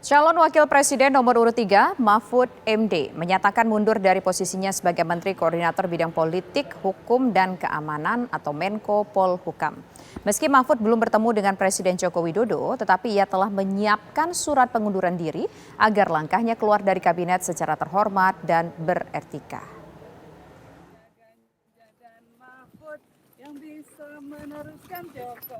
Calon Wakil Presiden nomor urut 3, Mahfud MD, menyatakan mundur dari posisinya sebagai Menteri Koordinator Bidang Politik, Hukum, dan Keamanan atau Menko Polhukam. Meski Mahfud belum bertemu dengan Presiden Joko Widodo, tetapi ia telah menyiapkan surat pengunduran diri agar langkahnya keluar dari kabinet secara terhormat dan beretika.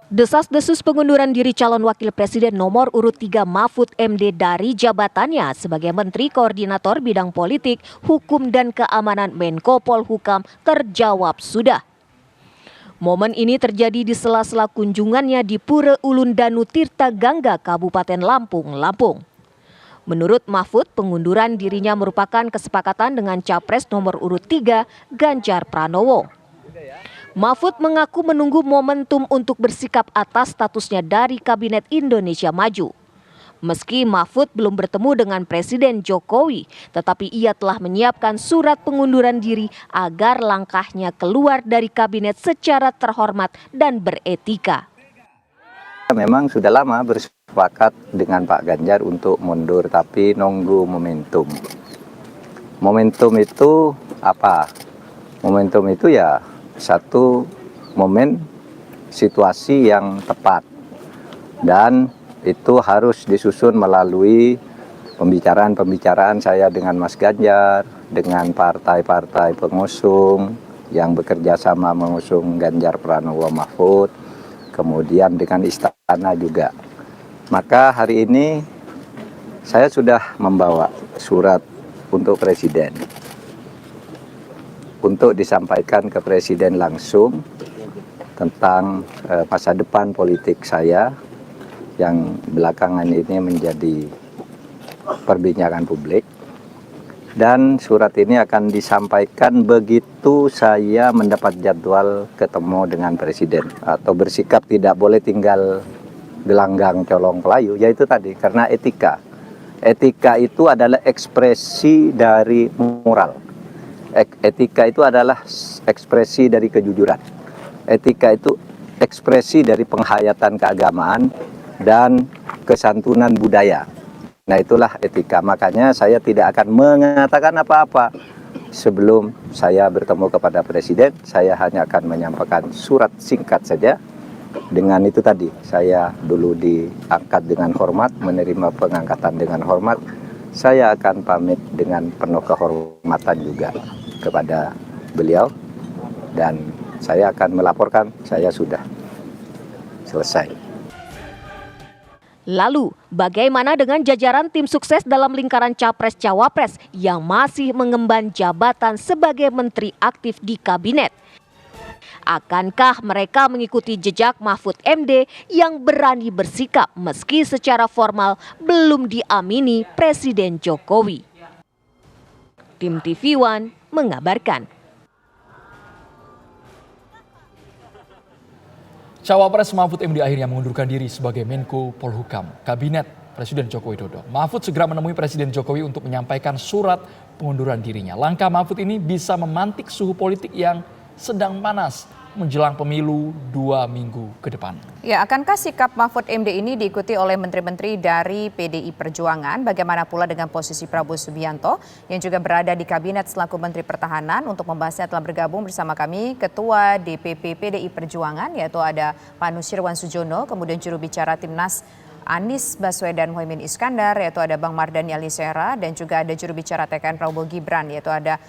Desas-desus pengunduran diri calon wakil presiden nomor urut 3 Mahfud MD dari jabatannya sebagai Menteri Koordinator Bidang Politik, Hukum, dan Keamanan Menko Polhukam terjawab sudah. Momen ini terjadi di sela-sela kunjungannya di Pura Ulun Danu Tirta Gangga, Kabupaten Lampung. Menurut Mahfud, pengunduran dirinya merupakan kesepakatan dengan Capres nomor urut 3 Ganjar Pranowo. Mahfud mengaku menunggu momentum untuk bersikap atas statusnya dari Kabinet Indonesia Maju. Meski Mahfud belum bertemu dengan Presiden Jokowi, tetapi ia telah menyiapkan surat pengunduran diri agar langkahnya keluar dari kabinet secara terhormat dan beretika. Memang sudah lama bersepakat dengan Pak Ganjar untuk mundur, tapi nunggu momentum. Momentum itu apa? Momentum itu ya satu momen situasi yang tepat, dan itu harus disusun melalui pembicaraan saya dengan Mas Ganjar, dengan partai-partai pengusung yang bekerja sama mengusung Ganjar Pranowo Mahfud, kemudian dengan istana juga. Maka hari ini saya sudah membawa surat untuk Presiden, untuk disampaikan ke Presiden langsung tentang masa depan politik saya yang belakangan ini menjadi perbincangan publik. Dan surat ini akan disampaikan begitu saya mendapat jadwal ketemu dengan Presiden, atau bersikap tidak boleh tinggal gelanggang colong pelayu, yaitu tadi karena etika. Etika itu adalah ekspresi dari moral. Etika itu adalah ekspresi dari kejujuran. Etika itu ekspresi dari penghayatan keagamaan dan kesantunan budaya. Nah, itulah etika. Makanya saya tidak akan mengatakan apa-apa sebelum saya bertemu kepada Presiden. Saya hanya akan menyampaikan surat singkat saja. Dengan itu tadi, saya dulu diangkat dengan hormat, menerima pengangkatan dengan hormat. Saya akan pamit dengan penuh kehormatan juga kepada beliau, dan saya akan melaporkan saya sudah selesai. Lalu, bagaimana dengan jajaran tim sukses dalam lingkaran Capres-Cawapres yang masih mengemban jabatan sebagai menteri aktif di kabinet? Akankah mereka mengikuti jejak Mahfud MD yang berani bersikap meski secara formal belum diamini Presiden Jokowi? Tim TV One mengabarkan. Cawapres Mahfud MD akhirnya mengundurkan diri sebagai Menko Polhukam Kabinet Presiden Joko Widodo. Mahfud segera menemui Presiden Jokowi untuk menyampaikan surat pengunduran dirinya. Langkah Mahfud ini bisa memantik suhu politik yang sedang panas menjelang pemilu 2 minggu ke depan. Ya, akankah sikap Mahfud MD ini diikuti oleh menteri-menteri dari PDI Perjuangan? Bagaimana pula dengan posisi Prabowo Subianto yang juga berada di kabinet selaku Menteri Pertahanan? Untuk membahasnya telah bergabung bersama kami Ketua DPP PDI Perjuangan, yaitu ada Pak Nusirwan Sujono, kemudian juru bicara Timnas Anies Baswedan Muhaimin Iskandar, yaitu ada Bang Mardhani Alisera, dan juga ada juru bicara TKN Prabowo Gibran, yaitu ada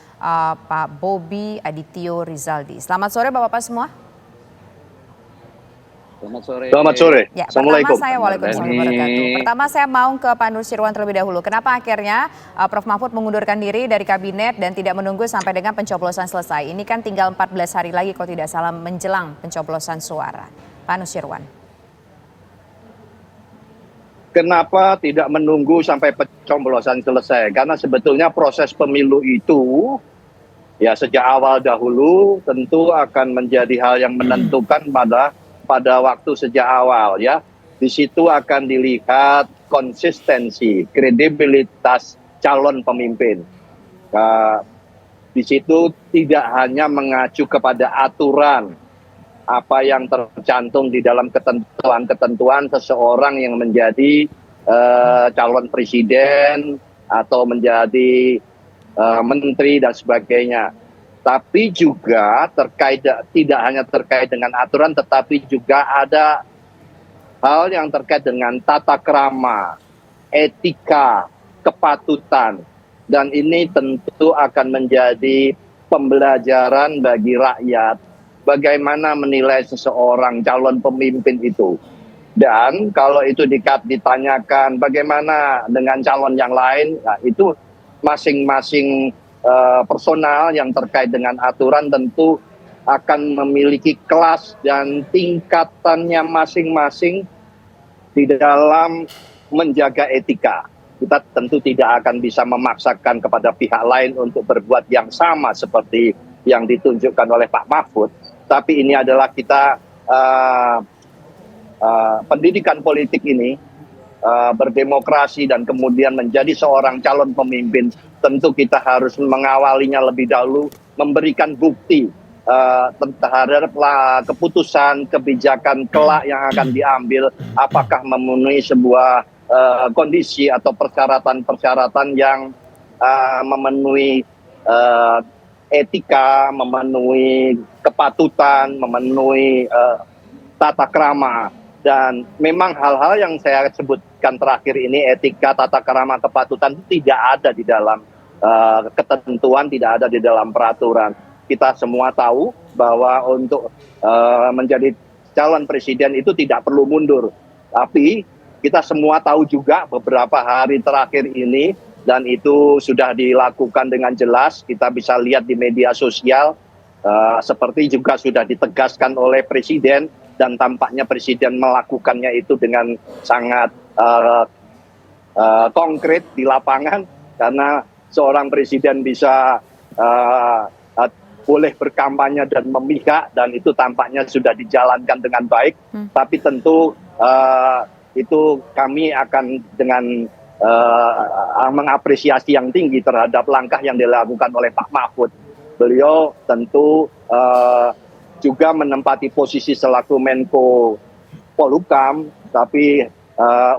Pak Bobi Adityo Rizaldi. Selamat sore Bapak-Bapak semua. Selamat sore. Ya, Assalamualaikum. Pertama saya mau ke Pak Nusirwan terlebih dahulu. Kenapa akhirnya Prof Mahfud mengundurkan diri dari kabinet dan tidak menunggu sampai dengan pencoblosan selesai? Ini kan tinggal 14 hari lagi kalau tidak salah menjelang pencoblosan suara. Pak Nusirwan. Kenapa tidak menunggu sampai pencoblosan selesai? Karena sebetulnya proses pemilu itu ya sejak awal dahulu tentu akan menjadi hal yang menentukan pada waktu sejak awal ya. Di situ akan dilihat konsistensi, kredibilitas calon pemimpin. Di situ tidak hanya mengacu kepada aturan apa yang tercantum di dalam ketentuan-ketentuan seseorang yang menjadi calon presiden atau menjadi menteri dan sebagainya. Tapi juga tidak hanya terkait dengan aturan, tetapi juga ada hal yang terkait dengan tata krama, etika, kepatutan. Dan ini tentu akan menjadi pembelajaran bagi rakyat bagaimana menilai seseorang calon pemimpin itu. Dan kalau itu ditanyakan bagaimana dengan calon yang lain, nah itu masing-masing personal yang terkait dengan aturan tentu akan memiliki kelas dan tingkatannya masing-masing di dalam menjaga etika. Kita tentu tidak akan bisa memaksakan kepada pihak lain untuk berbuat yang sama seperti yang ditunjukkan oleh Pak Mahfud. Tapi ini adalah kita pendidikan politik ini berdemokrasi dan kemudian menjadi seorang calon pemimpin. Tentu kita harus mengawalinya lebih dahulu, memberikan bukti terhadap keputusan kebijakan kelak yang akan diambil, apakah memenuhi sebuah kondisi atau persyaratan-persyaratan yang memenuhi etika, memenuhi kepatutan, memenuhi tata krama. Dan memang hal-hal yang saya sebutkan terakhir ini, etika, tata krama, kepatutan, tidak ada di dalam ketentuan, tidak ada di dalam peraturan. Kita semua tahu bahwa untuk menjadi calon presiden itu tidak perlu mundur. Tapi kita semua tahu juga beberapa hari terakhir ini, dan itu sudah dilakukan dengan jelas, kita bisa lihat di media sosial, seperti juga sudah ditegaskan oleh Presiden, dan tampaknya Presiden melakukannya itu dengan sangat konkret di lapangan, karena seorang Presiden bisa boleh berkampanye dan memihak, dan itu tampaknya sudah dijalankan dengan baik. Tapi tentu itu kami akan dengan mengapresiasi yang tinggi terhadap langkah yang dilakukan oleh Pak Mahfud. Beliau tentu juga menempati posisi selaku Menko Polhukam, tapi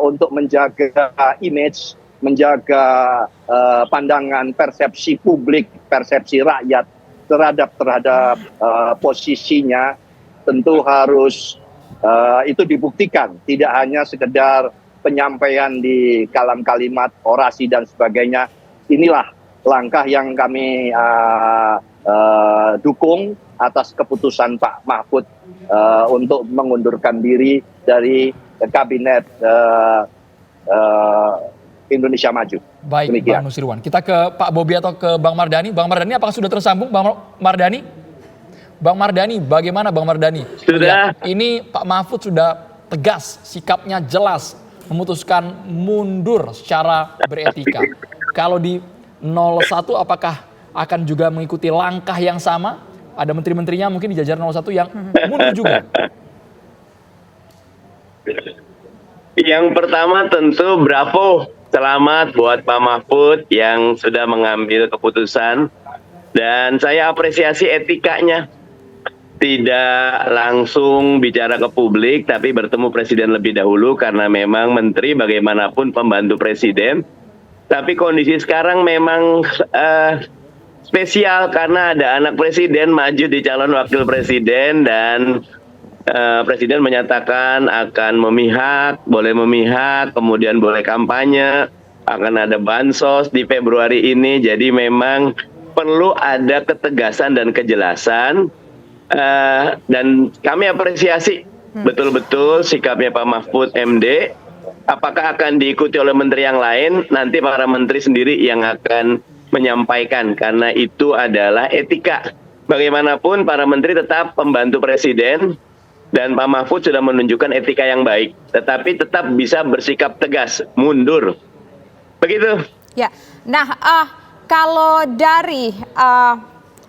untuk menjaga image, menjaga pandangan persepsi publik, persepsi rakyat terhadap posisinya, tentu harus itu dibuktikan, tidak hanya sekedar penyampaian di kalam kalimat, orasi dan sebagainya. Inilah langkah yang kami dukung atas keputusan Pak Mahfud untuk mengundurkan diri dari kabinet Indonesia Maju. Baik, demikian. Bang Nusirwan. Kita ke Pak Bobi atau ke Bang Mardhani. Bang Mardhani, apakah sudah tersambung, Bang Mardhani? Bang Mardhani, bagaimana Bang Mardhani? Sudah. Ini Pak Mahfud sudah tegas, sikapnya jelas, memutuskan mundur secara beretika. Kalau di 01 apakah akan juga mengikuti langkah yang sama? Ada menteri-menterinya mungkin di jajaran 01 yang mundur juga. Yang pertama tentu bravo, selamat buat Pak Mahfud yang sudah mengambil keputusan, dan saya apresiasi etikanya. Tidak langsung bicara ke publik, tapi bertemu presiden lebih dahulu, karena memang menteri bagaimanapun pembantu presiden. Tapi kondisi sekarang memang spesial karena ada anak presiden maju di calon wakil presiden, dan presiden menyatakan akan memihak, boleh memihak, kemudian boleh kampanye, akan ada bansos di Februari ini. Jadi memang perlu ada ketegasan dan kejelasan. Dan kami apresiasi betul-betul sikapnya Pak Mahfud MD. Apakah akan diikuti oleh menteri yang lain? Nanti para menteri sendiri yang akan menyampaikan, karena itu adalah etika. Bagaimanapun para menteri tetap pembantu presiden, dan Pak Mahfud sudah menunjukkan etika yang baik, tetapi tetap bisa bersikap tegas, mundur. Begitu. Ya, nah kalau dari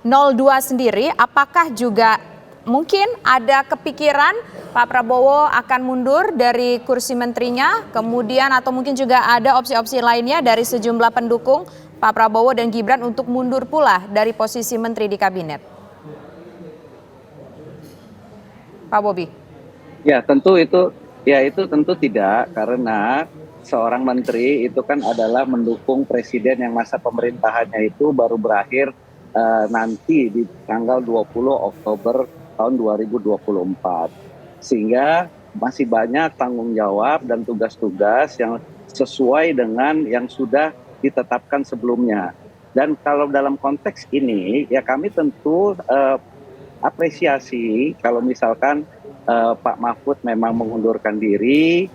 02 sendiri, apakah juga mungkin ada kepikiran Pak Prabowo akan mundur dari kursi menterinya, kemudian atau mungkin juga ada opsi-opsi lainnya dari sejumlah pendukung Pak Prabowo dan Gibran untuk mundur pula dari posisi menteri di kabinet? Pak Bobi. Ya tentu itu tentu tidak, karena seorang menteri itu kan adalah mendukung presiden yang masa pemerintahannya itu baru berakhir nanti di tanggal 20 Oktober tahun 2024. Sehingga masih banyak tanggung jawab dan tugas-tugas yang sesuai dengan yang sudah ditetapkan sebelumnya. Dan kalau dalam konteks ini, ya kami tentu apresiasi kalau misalkan Pak Mahfud memang mengundurkan diri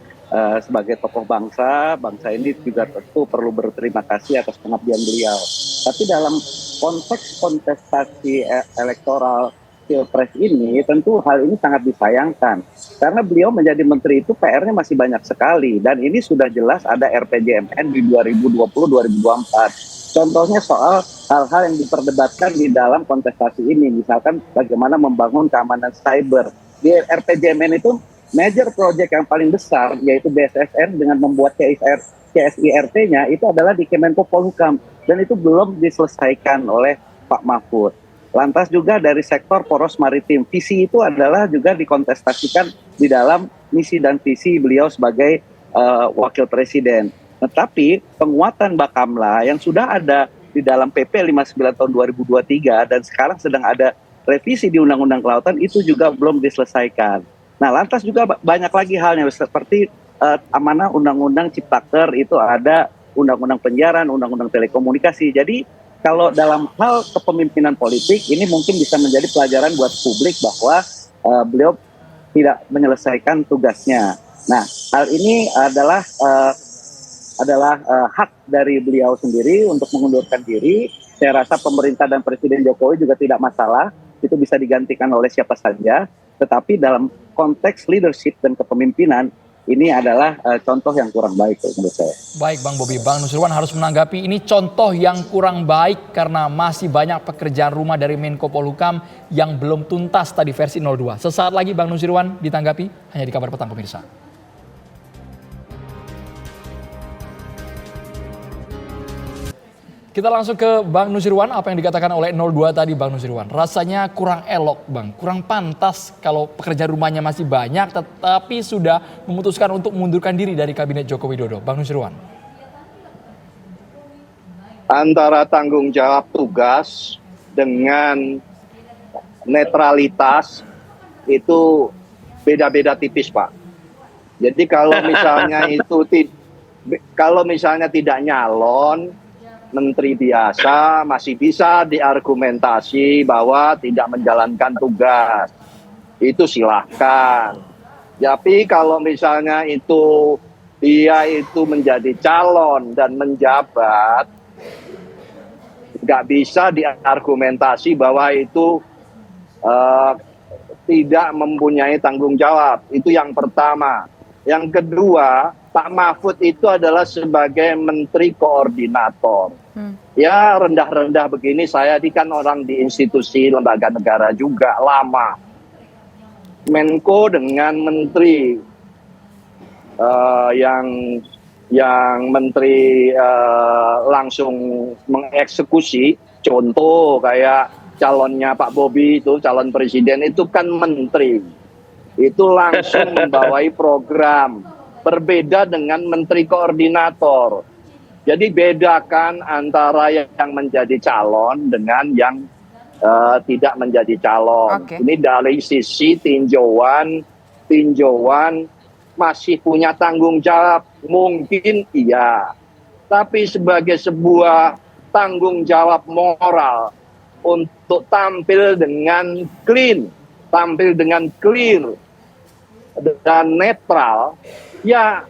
sebagai tokoh bangsa ini juga tentu perlu berterima kasih atas pengabdian beliau. Tapi dalam konteks kontestasi elektoral Pilpres ini tentu hal ini sangat disayangkan karena beliau menjadi menteri itu PR-nya masih banyak sekali dan ini sudah jelas ada RPJMN di 2020-2024. Contohnya soal hal-hal yang diperdebatkan di dalam kontestasi ini, misalkan bagaimana membangun keamanan cyber. Di RPJMN itu major project yang paling besar yaitu BSSN dengan membuat CSIRT-nya itu adalah di Kemenko Polhukam dan itu belum diselesaikan oleh Pak Mahfud. Lantas juga dari sektor poros maritim, visi itu adalah juga dikontestasikan di dalam misi dan visi beliau sebagai wakil presiden. Tetapi penguatan Bakamla yang sudah ada di dalam PP 59 tahun 2023 dan sekarang sedang ada revisi di Undang-Undang Kelautan itu juga belum diselesaikan. Nah lantas juga banyak lagi halnya seperti amanah Undang-Undang Ciptaker itu ada Undang-Undang Penyiaran, Undang-Undang Telekomunikasi. Jadi kalau dalam hal kepemimpinan politik ini mungkin bisa menjadi pelajaran buat publik bahwa beliau tidak menyelesaikan tugasnya. Nah, hal ini adalah hak dari beliau sendiri untuk mengundurkan diri. Saya rasa pemerintah dan Presiden Jokowi juga tidak masalah, itu bisa digantikan oleh siapa saja. Tetapi dalam konteks leadership dan kepemimpinan ini adalah contoh yang kurang baik menurut saya. Baik Bang Bobi, Bang Nusirwan harus menanggapi ini contoh yang kurang baik karena masih banyak pekerjaan rumah dari Menko Polhukam yang belum tuntas tadi versi 02. Sesaat lagi Bang Nusirwan ditanggapi hanya di Kabar Petang pemirsa. Kita langsung ke Bang Nusirwan, apa yang dikatakan oleh 02 tadi Bang Nusirwan. Rasanya kurang elok Bang, kurang pantas kalau pekerjaan rumahnya masih banyak tetapi sudah memutuskan untuk mengundurkan diri dari Kabinet Joko Widodo. Bang Nusirwan. Antara tanggung jawab tugas dengan netralitas itu beda-beda tipis Pak. Jadi kalau misalnya tidak nyalon, menteri biasa masih bisa diargumentasi bahwa tidak menjalankan tugas. Itu silahkan. Tapi kalau misalnya dia itu menjadi calon dan menjabat, nggak bisa diargumentasi bahwa itu tidak mempunyai tanggung jawab. Itu yang pertama. Yang kedua, Pak Mahfud itu adalah sebagai menteri koordinator. Ya rendah-rendah begini, saya ini kan orang di institusi lembaga negara juga lama. Menko dengan menteri yang menteri langsung mengeksekusi, contoh kayak calonnya Pak Bobi itu calon presiden itu kan menteri. Itu langsung membawai program. Berbeda dengan menteri koordinator. Jadi bedakan antara yang menjadi calon dengan yang tidak menjadi calon. Okay. Ini dari sisi tinjauan masih punya tanggung jawab. Mungkin iya. Tapi sebagai sebuah tanggung jawab moral untuk tampil dengan clean, tampil dengan clear dan netral, ya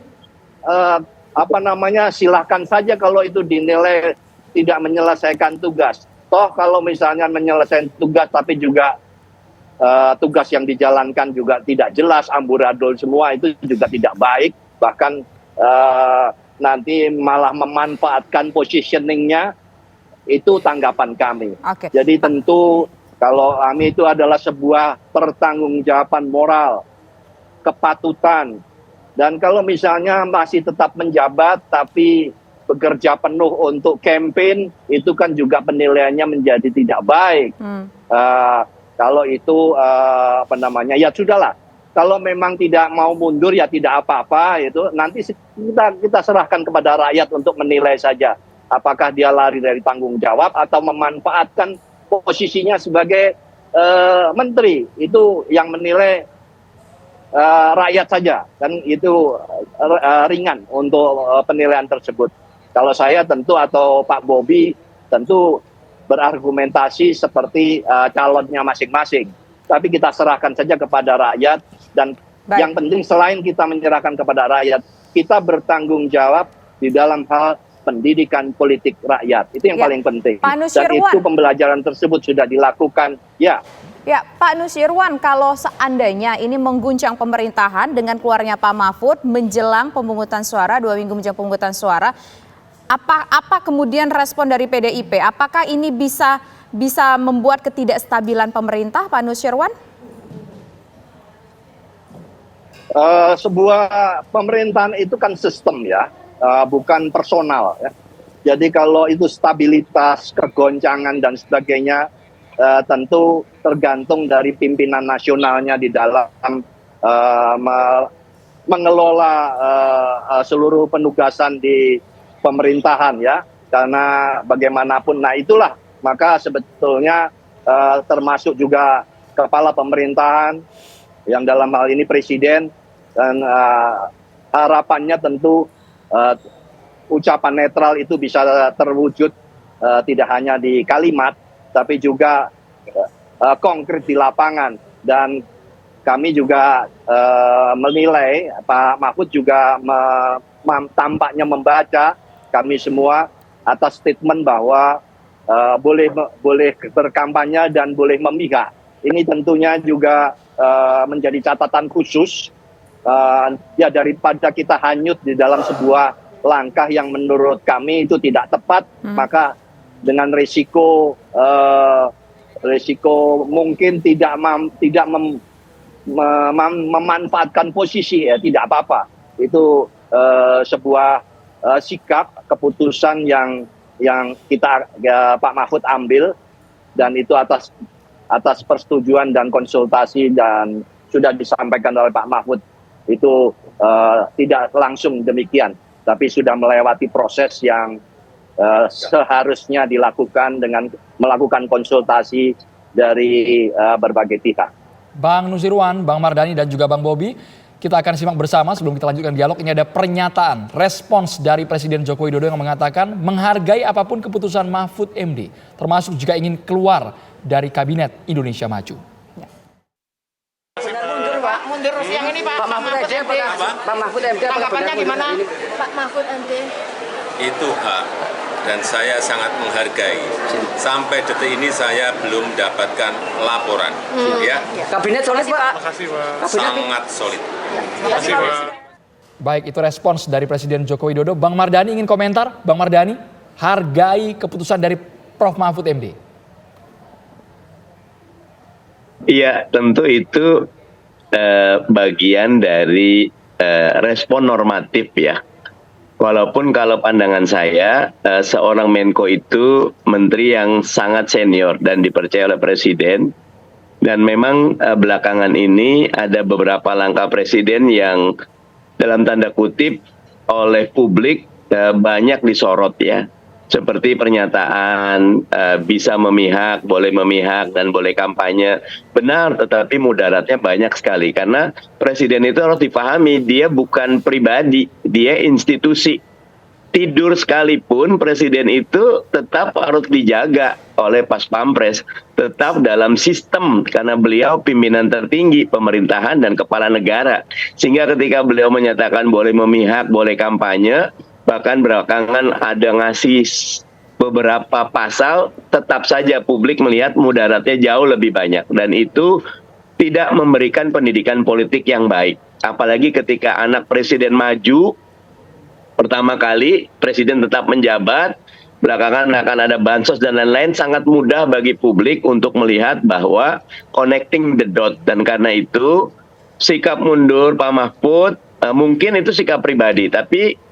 silahkan saja kalau itu dinilai tidak menyelesaikan tugas. Toh kalau misalnya menyelesaikan tugas tapi juga tugas yang dijalankan juga tidak jelas, amburadul semua, itu juga tidak baik. Bahkan nanti malah memanfaatkan positioningnya, itu tanggapan kami. Okay. Jadi tentu kalau kami itu adalah sebuah pertanggungjawaban moral, kepatutan. Dan kalau misalnya masih tetap menjabat tapi bekerja penuh untuk campaign, itu kan juga penilaiannya menjadi tidak baik. Kalau itu ya sudahlah, kalau memang tidak mau mundur ya tidak apa-apa, itu nanti kita serahkan kepada rakyat untuk menilai saja apakah dia lari dari tanggung jawab atau memanfaatkan posisinya sebagai menteri. Itu yang menilai rakyat saja, kan itu ringan untuk penilaian tersebut. Kalau saya tentu atau Pak Bobi tentu berargumentasi seperti calonnya masing-masing. Tapi kita serahkan saja kepada rakyat, dan yang penting selain kita menyerahkan kepada rakyat, kita bertanggung jawab di dalam hal pendidikan politik rakyat. Itu yang paling penting. Dan itu pembelajaran tersebut sudah dilakukan. Ya, Pak Nusirwan, kalau seandainya ini mengguncang pemerintahan dengan keluarnya Pak Mahfud menjelang pemungutan suara, 2 minggu menjelang pemungutan suara, apa kemudian respon dari PDIP? Apakah ini bisa membuat ketidakstabilan pemerintah, Pak Nusirwan? Sebuah pemerintahan itu kan sistem ya, bukan personal ya. Jadi kalau itu stabilitas, kegoncangan dan sebagainya, tentu tergantung dari pimpinan nasionalnya di dalam mengelola seluruh penugasan di pemerintahan ya. Karena bagaimanapun, nah itulah maka sebetulnya termasuk juga kepala pemerintahan yang dalam hal ini presiden, dan harapannya tentu ucapan netral itu bisa terwujud tidak hanya di kalimat tapi juga konkret di lapangan. Dan kami juga menilai Pak Mahfud juga tampaknya membaca kami semua atas statement bahwa boleh berkampanye dan boleh memihak. Ini tentunya juga menjadi catatan khusus ya, daripada kita hanyut di dalam sebuah langkah yang menurut kami itu tidak tepat, maka dengan risiko mungkin tidak memanfaatkan posisi ya tidak apa-apa. Itu sebuah sikap keputusan yang kita Pak Mahfud ambil, dan itu atas persetujuan dan konsultasi, dan sudah disampaikan oleh Pak Mahfud itu tidak langsung demikian, tapi sudah melewati proses yang seharusnya dilakukan dengan melakukan konsultasi dari berbagai pihak. Bang Nusirwan, Bang Mardhani dan juga Bang Bobi, kita akan simak bersama sebelum kita lanjutkan dialog. Ini ada pernyataan, respons dari Presiden Joko Widodo yang mengatakan menghargai apapun keputusan Mahfud MD, termasuk jika ingin keluar dari Kabinet Indonesia Maju. Mundur yang ini Pak Mahfud MD. Pak Mahfud MD tanggapannya gimana? Pak Mahfud MD. Itu hak, dan saya sangat menghargai. Sampai detik ini saya belum mendapatkan laporan. Ya. Kabinet solid Pak. Sangat solid. Baik, itu respons dari Presiden Joko Widodo. Bang Mardhani ingin komentar? Bang Mardhani, hargai keputusan dari Prof Mahfud MD. Iya, tentu itu bagian dari respon normatif ya. Walaupun kalau pandangan saya, seorang Menko itu menteri yang sangat senior dan dipercaya oleh Presiden. Dan memang belakangan ini ada beberapa langkah Presiden yang dalam tanda kutip oleh publik banyak disorot ya. Seperti pernyataan bisa memihak, dan boleh kampanye. Benar, tetapi mudaratnya banyak sekali. Karena Presiden itu harus dipahami, dia bukan pribadi, dia institusi. Tidur sekalipun Presiden itu tetap harus dijaga oleh Pas Pampres. Tetap dalam sistem, karena beliau pimpinan tertinggi pemerintahan dan kepala negara. Sehingga ketika beliau menyatakan boleh memihak, boleh kampanye, bahkan belakangan ada ngasih beberapa pasal, tetap saja publik melihat mudaratnya jauh lebih banyak. Dan itu tidak memberikan pendidikan politik yang baik. Apalagi ketika anak presiden maju, pertama kali presiden tetap menjabat, belakangan akan ada bansos dan lain-lain, sangat mudah bagi publik untuk melihat bahwa connecting the dot. Dan karena itu sikap mundur Pak Mahfud, mungkin itu sikap pribadi, tapi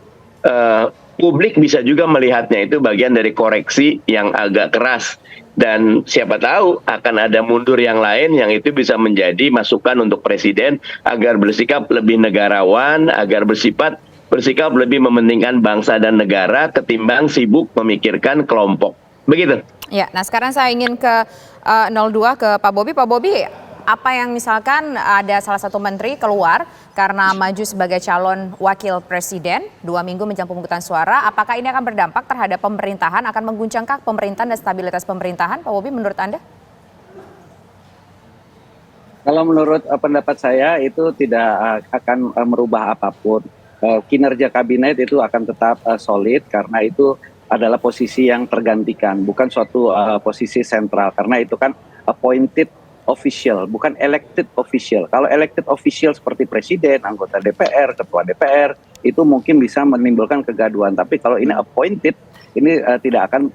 publik bisa juga melihatnya itu bagian dari koreksi yang agak keras. Dan siapa tahu akan ada mundur yang lain yang itu bisa menjadi masukan untuk presiden agar bersikap lebih negarawan, agar bersikap lebih mementingkan bangsa dan negara ketimbang sibuk memikirkan kelompok. Begitu. Ya, nah sekarang saya ingin ke 02 ke Pak Bobi. Pak Bobi, apa yang misalkan ada salah satu menteri keluar karena maju sebagai calon wakil presiden 2 minggu menjelang pemungutan suara, apakah ini akan berdampak terhadap pemerintahan, akan mengguncangkah pemerintahan dan stabilitas pemerintahan? Pak Bobi, menurut Anda? Kalau menurut pendapat saya itu tidak akan merubah apapun. Kinerja kabinet itu akan tetap solid karena itu adalah posisi yang tergantikan, bukan suatu posisi sentral, karena itu kan appointed official, bukan elected official. Kalau elected official seperti presiden, anggota DPR, ketua DPR, itu mungkin bisa menimbulkan kegaduhan. Tapi kalau ini appointed, ini tidak akan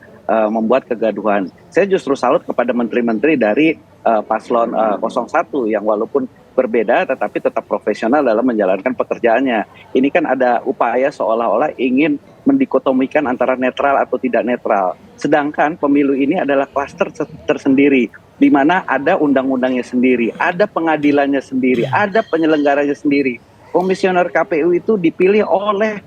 membuat kegaduhan. Saya justru salut kepada menteri-menteri dari paslon 01 yang walaupun berbeda tetapi tetap profesional dalam menjalankan pekerjaannya. Ini kan ada upaya seolah-olah ingin mendikotomikan antara netral atau tidak netral. Sedangkan pemilu ini adalah klaster tersendiri, di mana ada undang-undangnya sendiri, ada pengadilannya sendiri, ada penyelenggaranya sendiri. Komisioner KPU itu dipilih oleh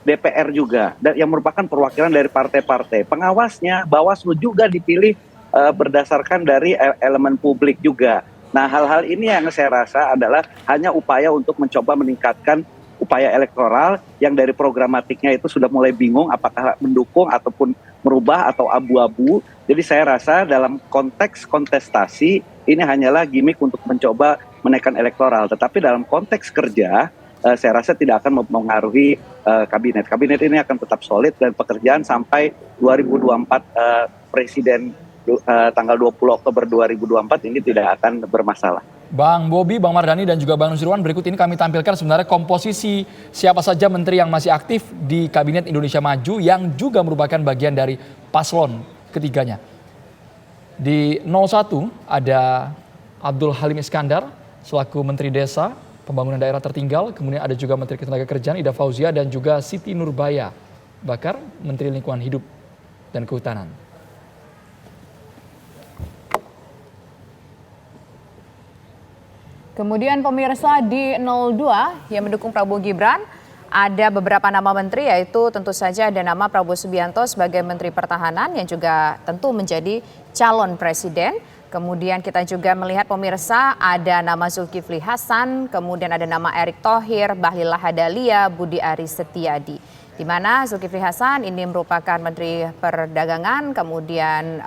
DPR juga, yang merupakan perwakilan dari partai-partai. Pengawasnya, Bawaslu juga dipilih berdasarkan dari elemen publik juga. Nah, hal-hal ini yang saya rasa adalah hanya upaya untuk mencoba meningkatkan upaya elektoral yang dari programatiknya itu sudah mulai bingung apakah mendukung ataupun merubah atau abu-abu. Jadi saya rasa dalam konteks kontestasi ini hanyalah gimmick untuk mencoba menaikkan elektoral. Tetapi dalam konteks kerja saya rasa tidak akan mempengaruhi kabinet. Kabinet ini akan tetap solid dan pekerjaan sampai 2024 presiden tanggal 20 Oktober 2024 ini tidak akan bermasalah. Bang Bobi, Bang Mardhani, dan juga Bang Nusirwan, berikut ini kami tampilkan sebenarnya komposisi siapa saja menteri yang masih aktif di Kabinet Indonesia Maju yang juga merupakan bagian dari paslon ketiganya. Di 01 ada Abdul Halim Iskandar selaku Menteri Desa, Pembangunan Daerah Tertinggal, kemudian ada juga Menteri Ketenagakerjaan Ida Fauzia dan juga Siti Nurbaya Bakar, Menteri Lingkungan Hidup dan Kehutanan. Kemudian pemirsa di 02 yang mendukung Prabowo Gibran, ada beberapa nama menteri, yaitu tentu saja ada nama Prabowo Subianto sebagai Menteri Pertahanan yang juga tentu menjadi calon presiden. Kemudian kita juga melihat pemirsa ada nama Zulkifli Hasan, kemudian ada nama Erick Thohir, Bahlil Lahadalia, Budi Aris Setiadi. Di mana Zulkifli Hasan ini merupakan Menteri Perdagangan, kemudian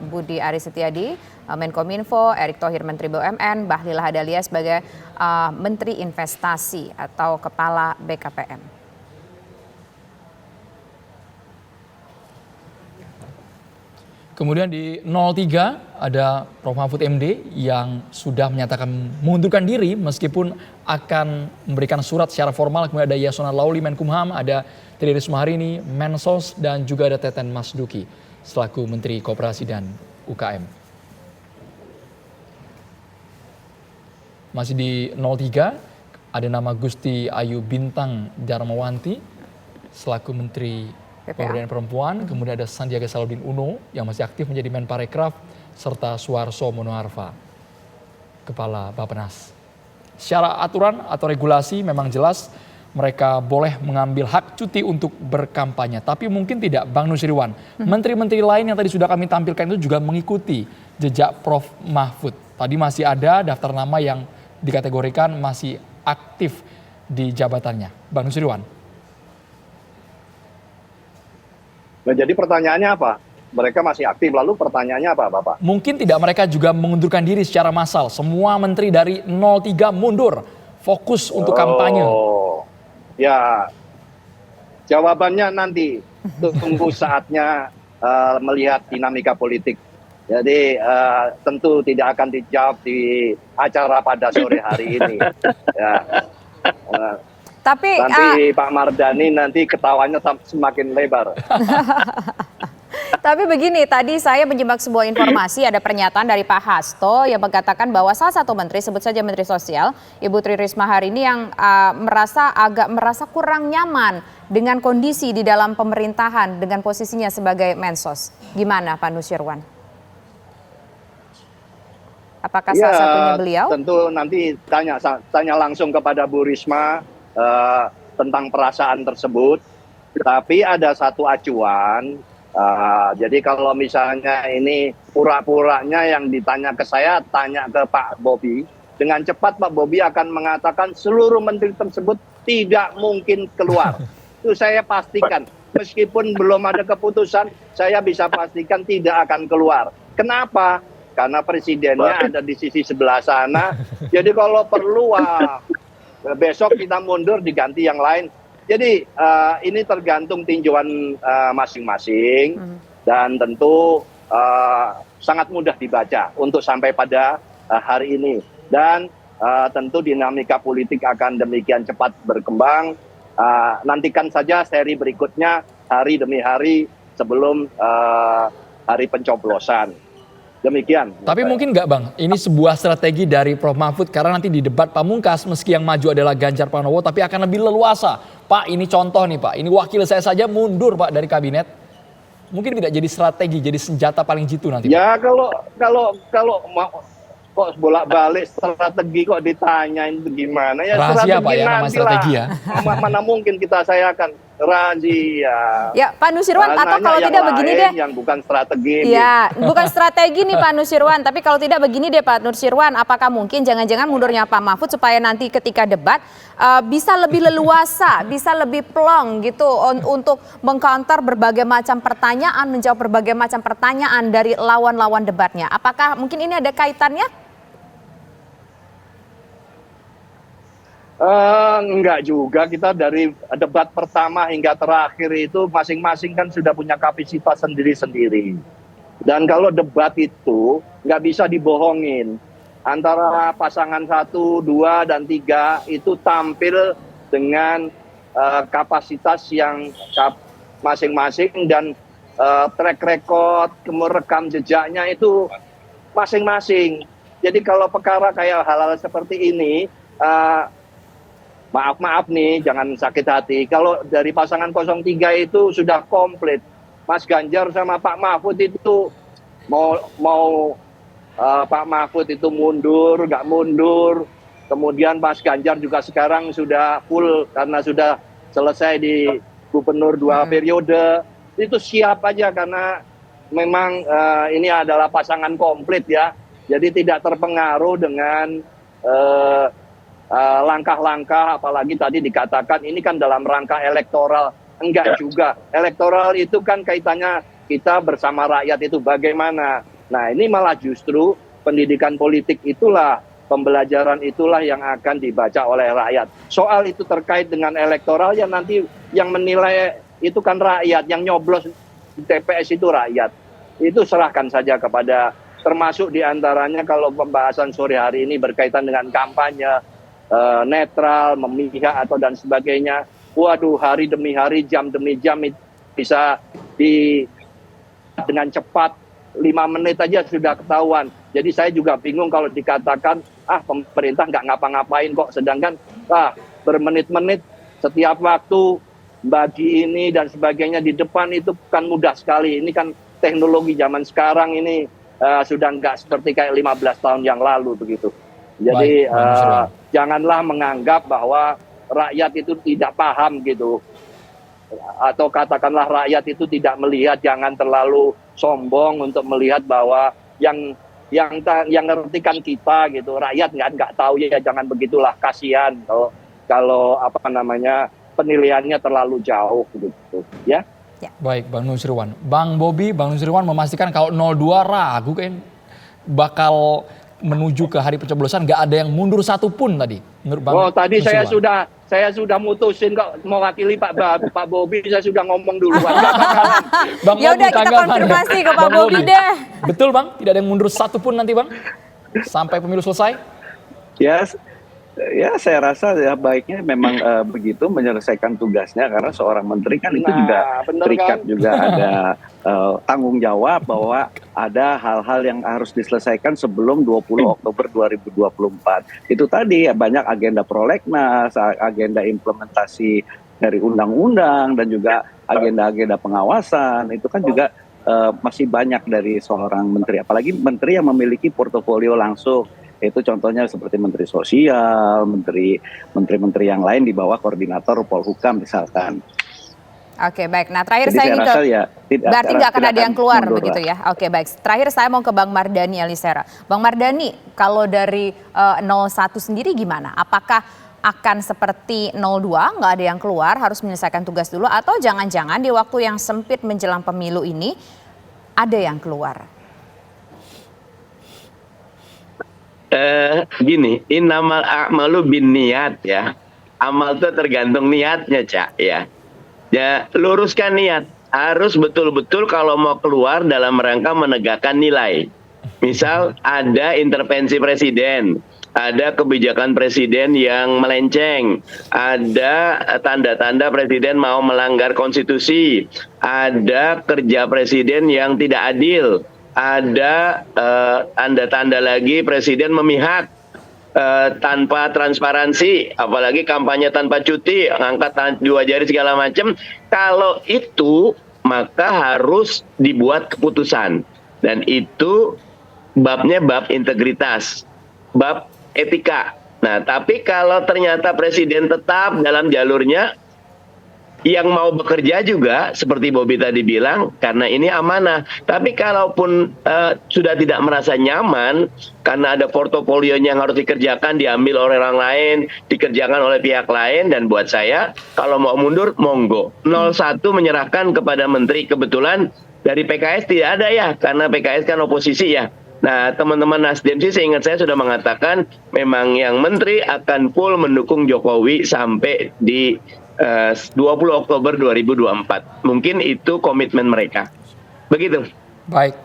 Budi Aris Setiadi Menkominfo, Erick Thohir Menteri BUMN, Bahlil Lahadalia sebagai Menteri Investasi atau Kepala BKPM. Kemudian di 03 ada Prof. Mahfud MD yang sudah menyatakan mengundurkan diri meskipun akan memberikan surat secara formal. Kemudian ada Yasona Lauli Menkumham, ada Tri Risma Harini Mensos, dan juga ada Teten Mas Duki selaku Menteri Koperasi dan UKM. Masih di 03 ada nama Gusti Ayu Bintang Darmawanti selaku Menteri Pemberdayaan Perempuan, kemudian ada Sandiaga Salahuddin Uno yang masih aktif menjadi Menparekraf, serta Suharso Monoarfa, Kepala Bappenas. Secara aturan atau regulasi memang jelas mereka boleh mengambil hak cuti untuk berkampanye. Tapi mungkin tidak, Bang Nusirwan. Menteri-menteri lain yang tadi sudah kami tampilkan itu juga mengikuti jejak Prof. Mahfud. Tadi masih ada daftar nama yang dikategorikan masih aktif di jabatannya. Bang Nusirwan. Nah, jadi pertanyaannya apa? Mereka masih aktif, lalu pertanyaannya apa, Bapak? Mungkin tidak mereka juga mengundurkan diri secara massal. Semua menteri dari 03 mundur, fokus untuk kampanye. Ya, jawabannya nanti. Tunggu saatnya melihat dinamika politik. Jadi tentu tidak akan dijawab di acara pada sore hari ini. Ya. Tapi nanti Pak Mardhani nanti ketawanya semakin lebar. Tapi begini, tadi saya menyimak sebuah informasi, ada pernyataan dari Pak Hasto yang mengatakan bahwa salah satu menteri, sebut saja Menteri Sosial, Ibu Tri Risma hari ini yang merasa kurang nyaman dengan kondisi di dalam pemerintahan dengan posisinya sebagai Mensos. Gimana Pak Nusirwan? Apakah salah satunya beliau? Tentu nanti tanya langsung kepada Bu Risma tentang perasaan tersebut. Tapi ada satu acuan. Jadi kalau misalnya ini pura-puranya yang ditanya ke saya, tanya ke Pak Bobi. Dengan cepat Pak Bobi akan mengatakan seluruh menteri tersebut tidak mungkin keluar. Itu saya pastikan. Meskipun belum ada keputusan, saya bisa pastikan tidak akan keluar. Kenapa? Karena presidennya ada di sisi sebelah sana. Jadi kalau perlu, besok kita mundur diganti yang lain. Jadi ini tergantung tinjauan masing-masing. Dan tentu sangat mudah dibaca untuk sampai pada hari ini. Dan tentu dinamika politik akan demikian cepat berkembang. Nantikan saja seri berikutnya hari demi hari sebelum hari pencoblosan. Demikian. Tapi mungkin nggak Bang, ini sebuah strategi dari Prof. Mahfud karena nanti di debat pamungkas meski yang maju adalah Ganjar Pranowo tapi akan lebih leluasa. Pak, ini contoh nih Pak, ini wakil saya saja mundur Pak dari kabinet. Mungkin tidak jadi strategi, jadi senjata paling jitu nanti. Ya kalau kok bolak-balik strategi kok ditanyain gimana ya. Rahasia Pak ya, nama strategi ya. Mana mungkin saya akan rahasia. Ya Pak Nusirwan, atau kalau tidak begini deh. Yang bukan strategi. Ya, bukan strategi nih Pak Nusirwan, tapi kalau tidak begini deh Pak Nusirwan, apakah mungkin jangan-jangan mundurnya Pak Mahfud supaya nanti ketika debat bisa lebih leluasa, bisa lebih plong gitu untuk mengcounter berbagai macam pertanyaan, menjawab berbagai macam pertanyaan dari lawan-lawan debatnya. Apakah mungkin ini ada kaitannya? Enggak juga, kita dari debat pertama hingga terakhir itu masing-masing kan sudah punya kapasitas sendiri-sendiri. Dan kalau debat itu nggak bisa dibohongin. Antara pasangan 1, 2, dan 3 itu tampil dengan kapasitas yang masing-masing dan track record, rekam jejaknya itu masing-masing. Jadi kalau perkara kayak hal-hal seperti ini, maaf nih, jangan sakit hati. Kalau dari pasangan 03 itu sudah komplit. Mas Ganjar sama Pak Mahfud itu mau Pak Mahfud itu mundur, nggak mundur. Kemudian Mas Ganjar juga sekarang sudah full karena sudah selesai di gubernur 2 periode. Itu siap aja karena memang ini adalah pasangan komplit ya. Jadi tidak terpengaruh dengan langkah-langkah, apalagi tadi dikatakan ini kan dalam rangka elektoral. Enggak juga. Elektoral itu kan kaitannya kita bersama rakyat itu bagaimana. Nah ini malah justru pendidikan politik itulah, pembelajaran itulah yang akan dibaca oleh rakyat. Soal itu terkait dengan elektoral yang nanti yang menilai itu kan rakyat, yang nyoblos di TPS itu rakyat. Itu serahkan saja kepada, termasuk diantaranya kalau pembahasan sore hari ini berkaitan dengan kampanye, netral, memihak atau dan sebagainya. Waduh, hari demi hari, jam demi jam itu bisa dengan cepat 5 menit aja sudah ketahuan. Jadi saya juga bingung kalau dikatakan pemerintah nggak ngapa-ngapain kok, sedangkan bermenit-menit setiap waktu bagi ini dan sebagainya di depan itu kan mudah sekali. Ini kan teknologi zaman sekarang ini sudah nggak seperti kayak 15 tahun yang lalu begitu. Jadi janganlah menganggap bahwa rakyat itu tidak paham gitu. Atau katakanlah rakyat itu tidak melihat, jangan terlalu sombong untuk melihat bahwa yang ngertikan kita gitu. Rakyat nggak tahu ya, jangan begitulah, kasihan kalau penilaiannya terlalu jauh gitu ya. Baik Bang Nusirwan. Bang Bobi, Bang Nusirwan memastikan kalau 02 ragu kan bakal menuju ke hari pencoblosan, nggak ada yang mundur satupun tadi. Menurut Bang tadi Nusirwan. saya sudah mutusin kok mewakili Pak Bobi, saya sudah ngomong duluan. Bang Ya udah, kita konfirmasi ke Pak Bobi deh. Betul Bang, tidak ada yang mundur satupun nanti Bang sampai pemilu selesai? Ya saya rasa ya baiknya memang begitu menyelesaikan tugasnya, karena seorang menteri kan itu juga terikat kan? Juga ada tanggung jawab bahwa ada hal-hal yang harus diselesaikan sebelum 20 Oktober 2024. Itu tadi banyak agenda prolegnas, agenda implementasi dari undang-undang dan juga agenda-agenda pengawasan. Itu kan juga masih banyak dari seorang menteri, apalagi menteri yang memiliki portofolio langsung. Itu contohnya seperti Menteri Sosial, menteri-menteri yang lain di bawah koordinator Polhukam misalkan. Oke, baik. Nah, terakhir Jadi saya ingin ke berarti nggak akan ada yang keluar begitu ya? Oke, baik. Terakhir saya mau ke Bang Mardhani Alisera. Bang Mardhani, kalau dari 01 sendiri gimana? Apakah akan seperti 02, nggak ada yang keluar, harus menyelesaikan tugas dulu, atau jangan-jangan di waktu yang sempit menjelang pemilu ini ada yang keluar? Gini, innamal a'malu binniyat ya. Amal itu tergantung niatnya, Cak, ya. Ya, luruskan niat. Harus betul-betul kalau mau keluar dalam rangka menegakkan nilai. Misal ada intervensi presiden, ada kebijakan presiden yang melenceng, ada tanda-tanda presiden mau melanggar konstitusi, ada kerja presiden yang tidak adil, ada tanda-tanda lagi presiden memihak tanpa transparansi, apalagi kampanye tanpa cuti, angkat 2 jari segala macam. Kalau itu maka harus dibuat keputusan, dan itu babnya bab integritas, bab etika. Nah, tapi kalau ternyata presiden tetap dalam jalurnya, yang mau bekerja juga seperti Bobi tadi bilang, karena ini amanah. Tapi kalaupun sudah tidak merasa nyaman karena ada portofolionya yang harus dikerjakan, diambil oleh orang lain, dikerjakan oleh pihak lain, dan buat saya kalau mau mundur monggo. 01 menyerahkan kepada menteri, kebetulan dari PKS tidak ada ya, karena PKS kan oposisi ya. Nah, teman-teman Nasdem sih seingat saya sudah mengatakan memang yang menteri akan full mendukung Jokowi sampai di 20 Oktober 2024. Mungkin itu komitmen mereka. Begitu. Baik.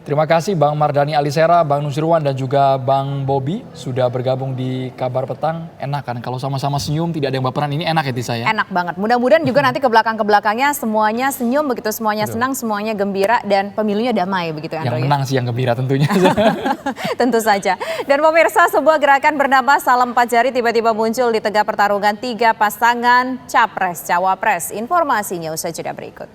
Terima kasih Bang Mardhani Alisera, Bang Nusirwan, dan juga Bang Bobi sudah bergabung di Kabar Petang. Enak kan kalau sama-sama senyum, tidak ada yang baperan, ini enak ya Tisa ya? Enak banget. Mudah-mudahan juga nanti ke belakangnya semuanya senyum, begitu semuanya senang, semuanya gembira, dan pemilunya damai begitu Andro. Yang menang sih yang gembira tentunya. Tentu saja. Dan pemirsa, sebuah gerakan bernama Salam 4 Jari tiba-tiba muncul di tengah pertarungan 3 pasangan Capres, Cawapres. Informasinya usai jeda berikut.